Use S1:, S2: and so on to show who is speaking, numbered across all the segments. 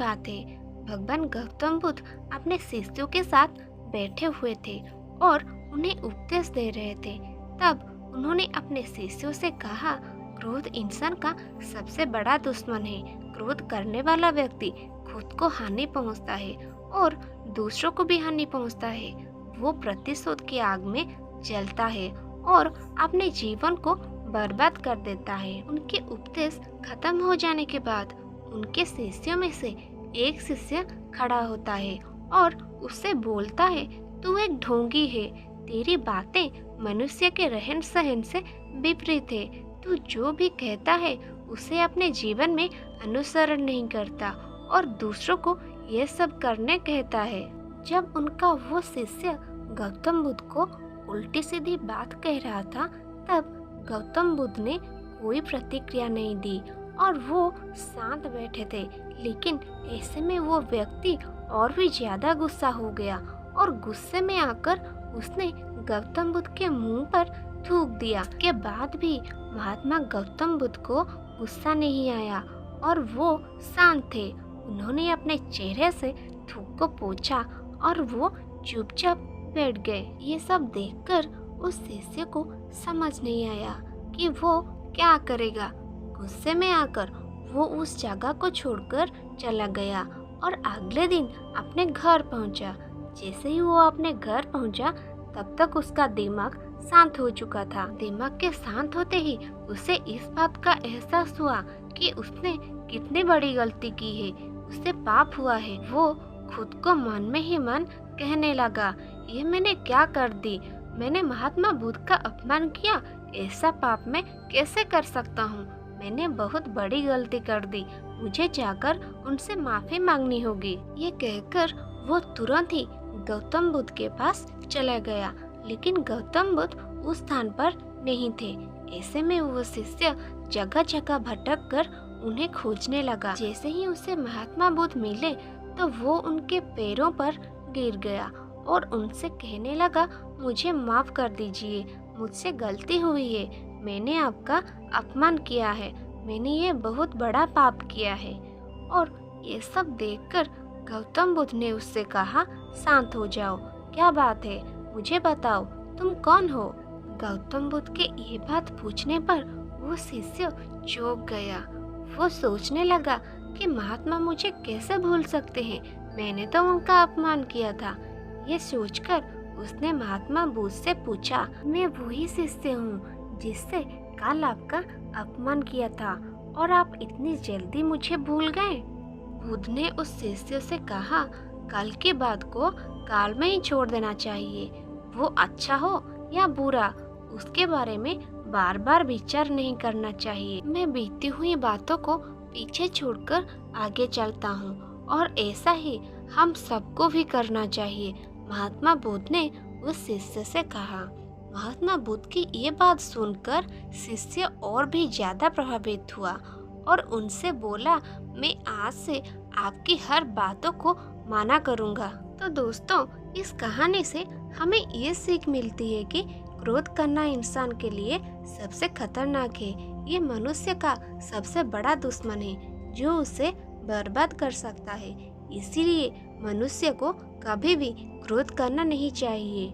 S1: बात है, भगवान गौतम बुद्ध अपने शिष्यों के साथ बैठे हुए थे और उन्हें उपदेश दे रहे थे। तब उन्होंने अपने शिष्यों से कहा, क्रोध इंसान का सबसे बड़ा दुश्मन है। क्रोध करने वाला व्यक्ति खुद को हानि पहुंचता है और दूसरों को भी हानि पहुंचता है। वो प्रतिशोध की आग में जलता है और अपने जीवन को बर्बाद कर देता है। उनके उपदेश खत्म हो जाने के बाद उनके शिष्यों में से एक शिष्य खड़ा होता है और उससे बोलता है, तू एक ढोंगी है, तेरी बातें मनुष्य के रहन सहन से विपरीत है। तू जो भी कहता है उसे अपने जीवन में अनुसरण नहीं करता और दूसरों को ये सब करने कहता है। जब उनका वो शिष्य गौतम बुद्ध को उल्टी सीधी बात कह रहा था, तब गौतम बुद्ध ने कोई प्रतिक्रिया नहीं दी और वो शांत बैठे थे। लेकिन ऐसे में वो व्यक्ति और भी ज्यादा गुस्सा हो गया और गुस्से में आकर उसने गौतम बुद्ध के मुंह पर थूक दिया। के बाद भी महात्मा गौतम बुद्ध को गुस्सा नहीं आया और वो शांत थे। उन्होंने अपने चेहरे से थूक को पोंछा और वो चुपचाप बैठ गए। ये सब देखकर उस शिष्य को समझ नहीं आया कि वो क्या करेगा। गुस्से में आकर वो उस जगह को छोड़कर चला गया और अगले दिन अपने घर पहुंचा। जैसे ही वो अपने घर पहुंचा, तब तक उसका दिमाग शांत हो चुका था। दिमाग के शांत होते ही उसे इस बात का एहसास हुआ कि उसने कितनी बड़ी गलती की है, उससे पाप हुआ है। वो खुद को मन में ही मन कहने लगा, ये मैंने क्या कर दी, मैंने महात्मा बुद्ध का अपमान किया, ऐसा पाप मैं कैसे कर सकता हूँ, मैंने बहुत बड़ी गलती कर दी, मुझे जाकर उनसे माफी मांगनी होगी। ये कहकर वो तुरंत ही गौतम बुद्ध के पास चला गया, लेकिन गौतम बुद्ध उस स्थान पर नहीं थे। ऐसे में वो शिष्य जगह जगह भटक कर उन्हें खोजने लगा। जैसे ही उसे महात्मा बुद्ध मिले तो वो उनके पैरों पर गिर गया और उनसे कहने लगा, मुझे माफ कर दीजिए, मुझसे गलती हुई है, मैंने आपका अपमान किया है, मैंने ये बहुत बड़ा पाप किया है। और ये सब देखकर गौतम बुद्ध ने उससे कहा, शांत हो जाओ, क्या बात है, मुझे बताओ, तुम कौन हो। गौतम बुद्ध के ये बात पूछने पर वो शिष्य चौंक गया। वो सोचने लगा कि महात्मा मुझे कैसे भूल सकते हैं, मैंने तो उनका अपमान किया था। ये सोचकर उसने महात्मा बुद्ध से पूछा, मैं वही शिष्य हूँ जिससे कल आपका अपमान किया था और आप इतनी जल्दी मुझे भूल गए। बुद्ध ने उस शिष्य से कहा, कल की बात को काल में ही छोड़ देना चाहिए, वो अच्छा हो या बुरा उसके बारे में बार बार विचार नहीं करना चाहिए। मैं बीती हुई बातों को पीछे छोड़कर आगे चलता हूँ और ऐसा ही हम सबको भी करना चाहिए, महात्मा बुद्ध ने उस शिष्य से कहा। महात्मा बुद्ध की ये बात सुनकर शिष्य और भी ज्यादा प्रभावित हुआ और उनसे बोला, मैं आज से आपकी हर बातों को माना करूँगा। तो दोस्तों, इस कहानी से हमें ये सीख मिलती है कि क्रोध करना इंसान के लिए सबसे खतरनाक है। ये मनुष्य का सबसे बड़ा दुश्मन है जो उसे बर्बाद कर सकता है। इसीलिए मनुष्य को कभी भी क्रोध करना नहीं चाहिए।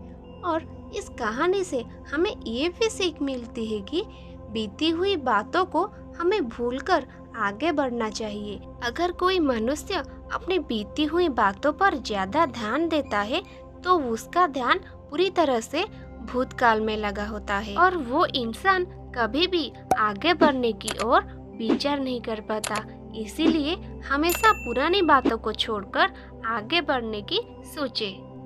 S1: और इस कहानी से हमें ये भी सीख मिलती है कि बीती हुई बातों को हमें भूलकर आगे बढ़ना चाहिए। अगर कोई मनुष्य अपनी बीती हुई बातों पर ज्यादा ध्यान देता है तो उसका ध्यान पूरी तरह से भूतकाल में लगा होता है और वो इंसान कभी भी आगे बढ़ने की ओर विचार नहीं कर पाता। इसीलिए हमेशा पुरानी बातों को छोड़कर आगे बढ़ने की सोचे।